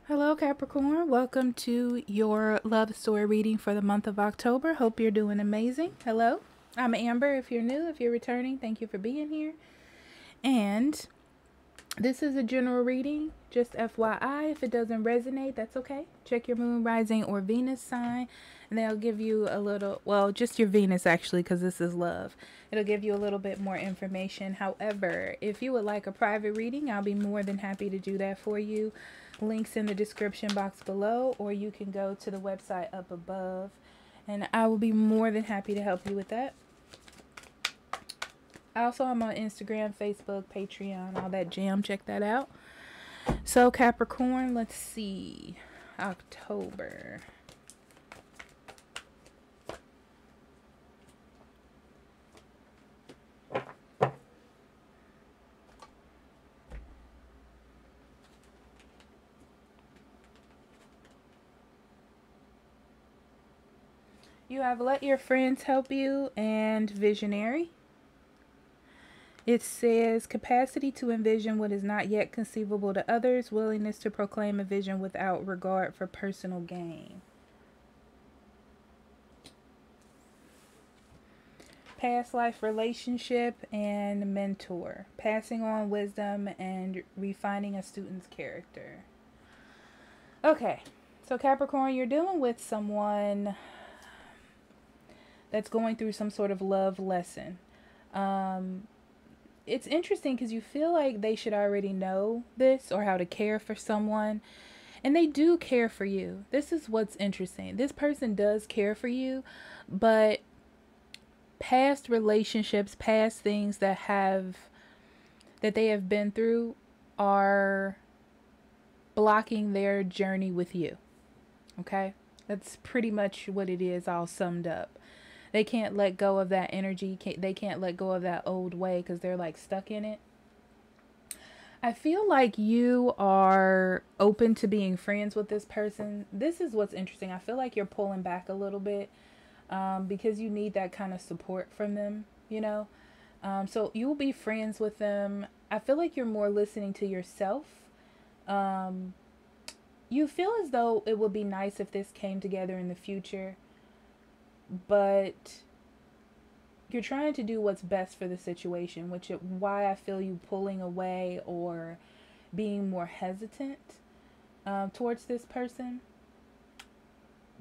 Hello, Capricorn. Welcome to your love story reading for the month of October. Hope you're doing amazing. Hello, I'm Amber. If you're new, if you're returning, thank you for being here. And this is a general reading. Just FYI, if it doesn't resonate, that's okay. Check your moon, rising, or Venus sign, and they'll give you a little, well, just your Venus actually, because this is love. It'll give you a little bit more information. However, if you would like a private reading, I'll be more than happy to do that for you. Links in the description box below, or you can go to the website up above, and I will be more than happy to help you with that. Also, I'm on Instagram, Facebook, Patreon, all that jam. Check that out. So, Capricorn, let's see. October. You have let your friends help you and visionary. It says capacity to envision what is not yet conceivable to others, willingness to proclaim a vision without regard for personal gain. Past life relationship and mentor. Passing on wisdom and refining a student's character. Okay, so Capricorn, you're dealing with someone that's going through some sort of love lesson. It's interesting because you feel like they should already know this or how to care for someone. And they do care for you. This is what's interesting. This person does care for you, but past relationships, past things that they have been through are blocking their journey with you. Okay? That's pretty much what it is, all summed up. They can't let go of that energy. They can't let go of that old way because they're like stuck in it. I feel like you are open to being friends with this person. This is what's interesting. I feel like you're pulling back a little bit because you need that kind of support from them, you know. So you'll be friends with them. I feel like you're more listening to yourself. You feel as though it would be nice if this came together in the future, but you're trying to do what's best for the situation, which is why I feel you pulling away or being more hesitant towards this person.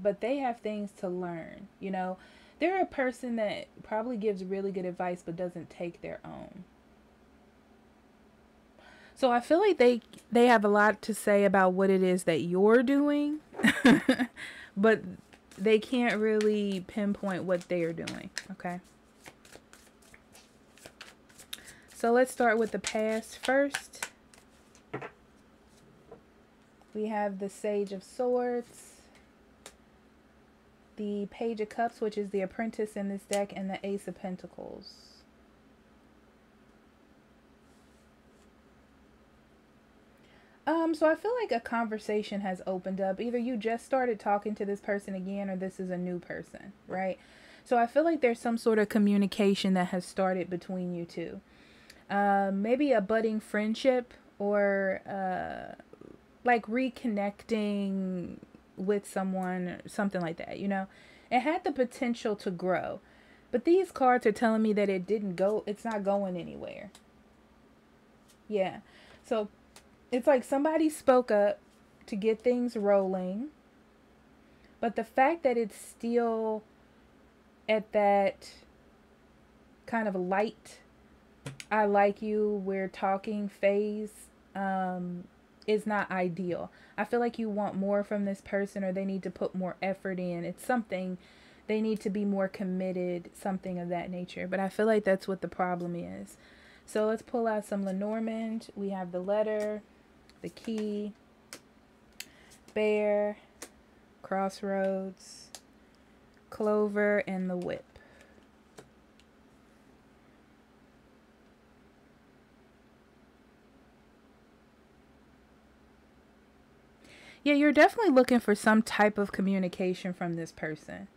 But they have things to learn, you know. They're a person that probably gives really good advice but doesn't take their own. So I feel like they have a lot to say about what it is that you're doing, but they can't really pinpoint what they are doing, okay? So let's start with the past first. We have the Sage of Swords, the Page of Cups, which is the Apprentice in this deck, and the Ace of Pentacles. So I feel like a conversation has opened up. Either you just started talking to this person again, or this is a new person, right? So I feel like there's some sort of communication that has started between you two. Maybe a budding friendship, or like reconnecting with someone, or something like that, you know. It had the potential to grow, but these cards are telling me that it's not going anywhere. Yeah. So it's like somebody spoke up to get things rolling, but the fact that it's still at that kind of light, I like you, we're talking phase, is not ideal. I feel like you want more from this person, or they need to put more effort in. It's something, they need to be more committed, something of that nature. But I feel like that's what the problem is. So let's pull out some Lenormand. We have the Letter, the Key, Bear, Crossroads, Clover, and the Whip. Yeah, you're definitely looking for some type of communication from this person.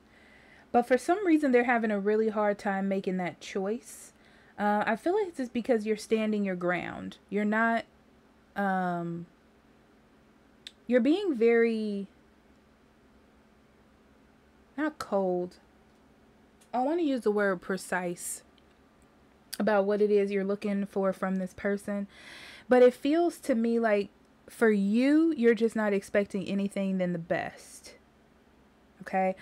But for some reason, they're having a really hard time making that choice. I feel like it's just because you're standing your ground. You're not You're being very, not cold. I want to use the word precise about what it is you're looking for from this person. But it feels to me like for you, you're just not expecting anything than the best. Okay?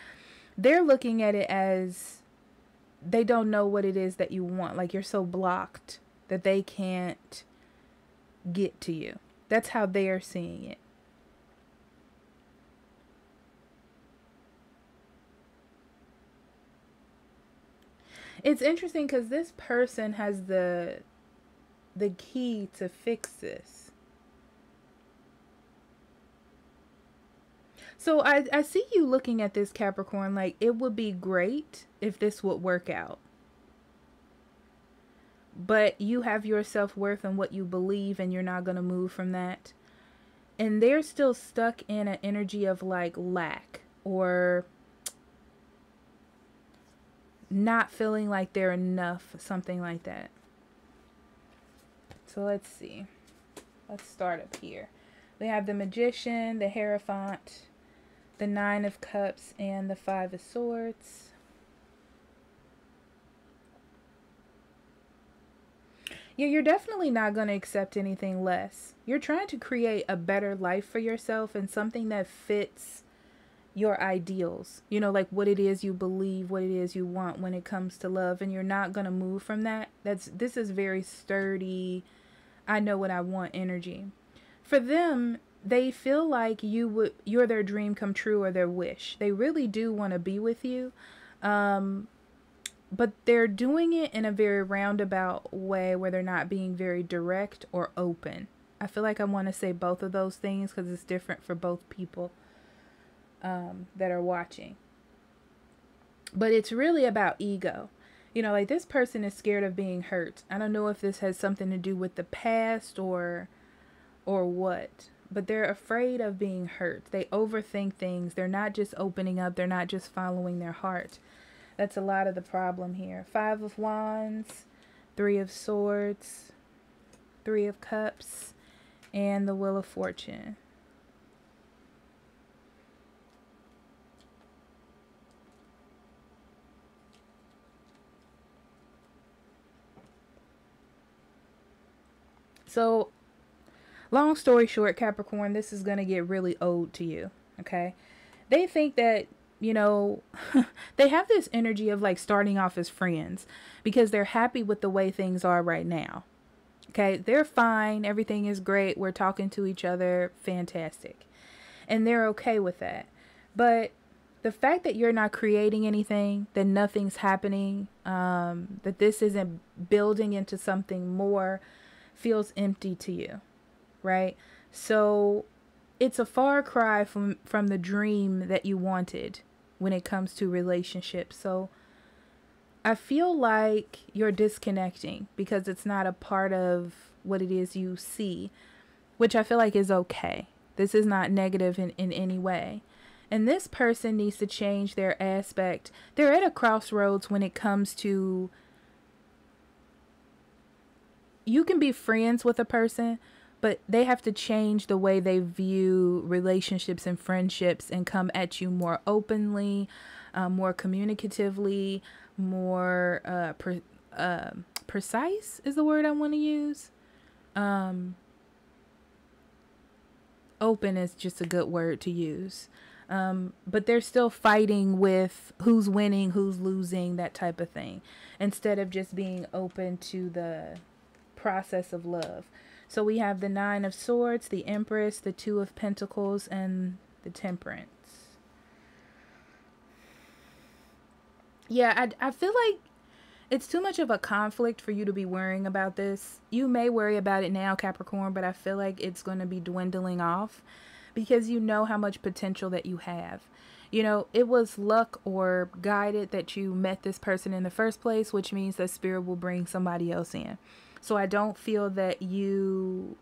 They're looking at it as they don't know what it is that you want. Like you're so blocked that they can't get to you. That's how they're seeing it. It's interesting because this person has the key to fix this. So I see you looking at this, Capricorn, like it would be great if this would work out. But you have your self-worth and what you believe, and you're not going to move from that. And they're still stuck in an energy of like lack or not feeling like they're enough, something like that. So let's see. Let's start up here. We have the Magician, the Hierophant, the Nine of Cups, and the Five of Swords. Yeah, you're definitely not going to accept anything less. You're trying to create a better life for yourself and something that fits your ideals. You know, like what it is you believe, what it is you want when it comes to love, and you're not going to move from that. This is very sturdy, I know what I want energy. For them, they feel like you're their dream come true or their wish. They really do want to be with you. But they're doing it in a very roundabout way where they're not being very direct or open. I feel like I want to say both of those things because it's different for both people that are watching. But it's really about ego. You know, like this person is scared of being hurt. I don't know if this has something to do with the past or what. But they're afraid of being hurt. They overthink things. They're not just opening up. They're not just following their heart. That's a lot of the problem here. Five of Wands, Three of Swords, Three of Cups, and the Wheel of Fortune. So, long story short, Capricorn, this is going to get really old to you, okay? They think that, you know, they have this energy of like starting off as friends because they're happy with the way things are right now. Okay, they're fine. Everything is great. We're talking to each other. Fantastic. And they're okay with that. But the fact that you're not creating anything, that nothing's happening, that this isn't building into something more feels empty to you, right? So it's a far cry from the dream that you wanted when it comes to relationships. So I feel like you're disconnecting because it's not a part of what it is you see, which I feel like is okay. This is not negative in any way. And this person needs to change their aspect. They're at a crossroads when it comes to, you can be friends with a person, but they have to change the way they view relationships and friendships and come at you more openly, more communicatively, more precise is the word I want to use. Open is just a good word to use. But they're still fighting with who's winning, who's losing, that type of thing, instead of just being open to the process of love. So we have the Nine of Swords, the Empress, the Two of Pentacles, and the Temperance. Yeah, I feel like it's too much of a conflict for you to be worrying about this. You may worry about it now, Capricorn, but I feel like it's going to be dwindling off because you know how much potential that you have. You know, it was luck or guided that you met this person in the first place, which means that spirit will bring somebody else in. So I don't feel that you're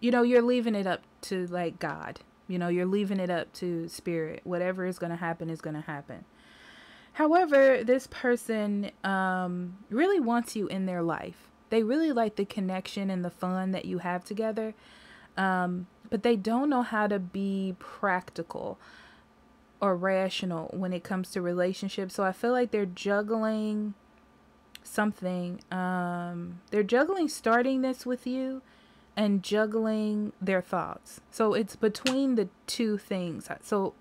leaving it up to like God. You know, you're leaving it up to spirit. Whatever is going to happen is going to happen. However, this person really wants you in their life. They really like the connection and the fun that you have together. But they don't know how to be practical or rational when it comes to relationships. So I feel like they're juggling something. They're juggling starting this with you and juggling their thoughts. So it's between the two things. So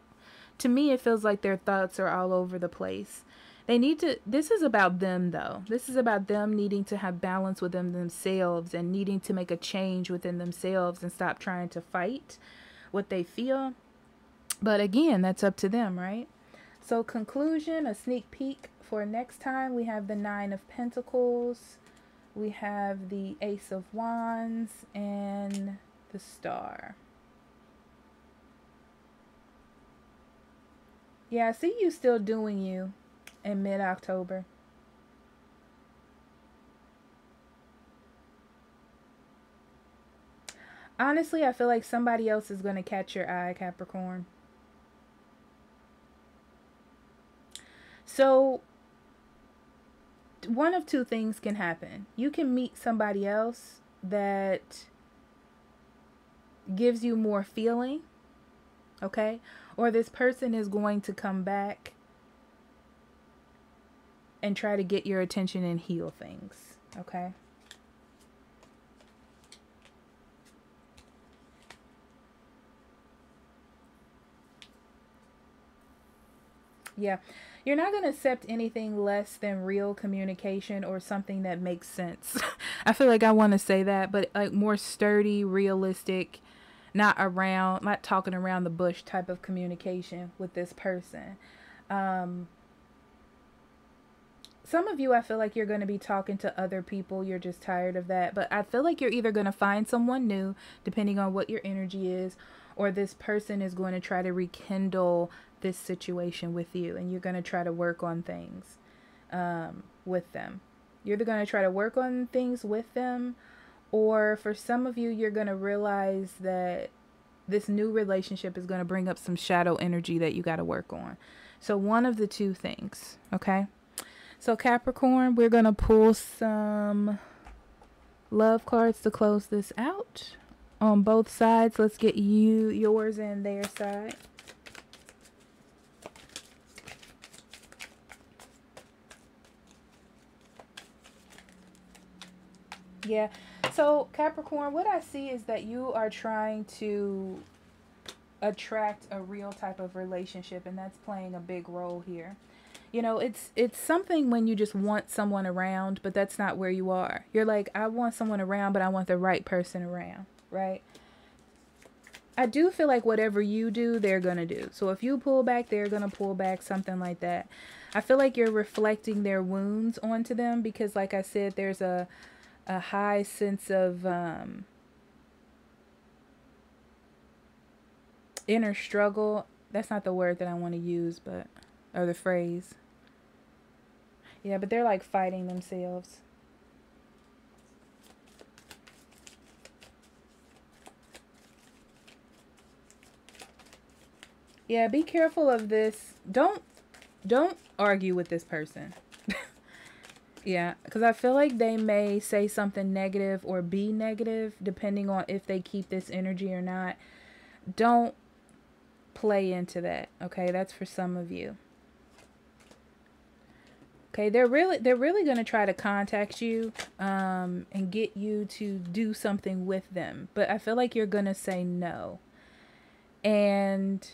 to me, it feels like their thoughts are all over the place. They need to, this is about them though. This is about them needing to have balance within themselves and needing to make a change within themselves and stop trying to fight what they feel. But again, that's up to them, right? So conclusion, a sneak peek for next time, we have the 9 of Pentacles, we have the Ace of Wands, and the Star. Yeah, I see you still doing you in mid-October. Honestly, I feel like somebody else is going to catch your eye, Capricorn. So, one of two things can happen. You can meet somebody else that gives you more feeling, okay? Or this person is going to come back and try to get your attention and heal things, okay? Yeah, you're not going to accept anything less than real communication or something that makes sense. I feel like I want to say that, but like more sturdy, realistic, not talking around the bush type of communication with this person. Some of you, I feel like you're going to be talking to other people. You're just tired of that. But I feel like you're either going to find someone new, depending on what your energy is, or this person is going to try to rekindle this situation with you. And you're going to try to work on things with them. You're either going to try to work on things with them, or for some of you, you're going to realize that this new relationship is going to bring up some shadow energy that you got to work on. So one of the two things, okay? So Capricorn, we're going to pull some love cards to close this out on both sides. Let's get yours and their side. Yeah. So Capricorn, what I see is that you are trying to attract a real type of relationship, and that's playing a big role here. You know, it's something when you just want someone around, but that's not where you are. You're like, I want someone around, but I want the right person around, right? I do feel like whatever you do, they're going to do. So if you pull back, they're going to pull back, something like that. I feel like you're reflecting their wounds onto them because, like I said, there's a high sense of inner struggle. That's not the word that I want to use, but... or the phrase. Yeah, but they're like fighting themselves. Yeah, be careful of this. Don't argue with this person. Yeah, because I feel like they may say something negative or be negative depending on if they keep this energy or not. Don't play into that, okay? That's for some of you. Okay, they're really going to try to contact you and get you to do something with them. But I feel like you're going to say no. And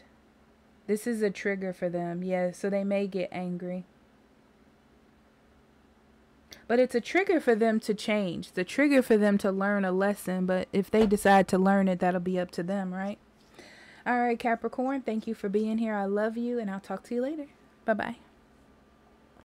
this is a trigger for them. Yeah, so they may get angry. But it's a trigger for them to change. It's a trigger for them to learn a lesson. But if they decide to learn it, that'll be up to them, right? All right, Capricorn, thank you for being here. I love you, and I'll talk to you later. Bye-bye.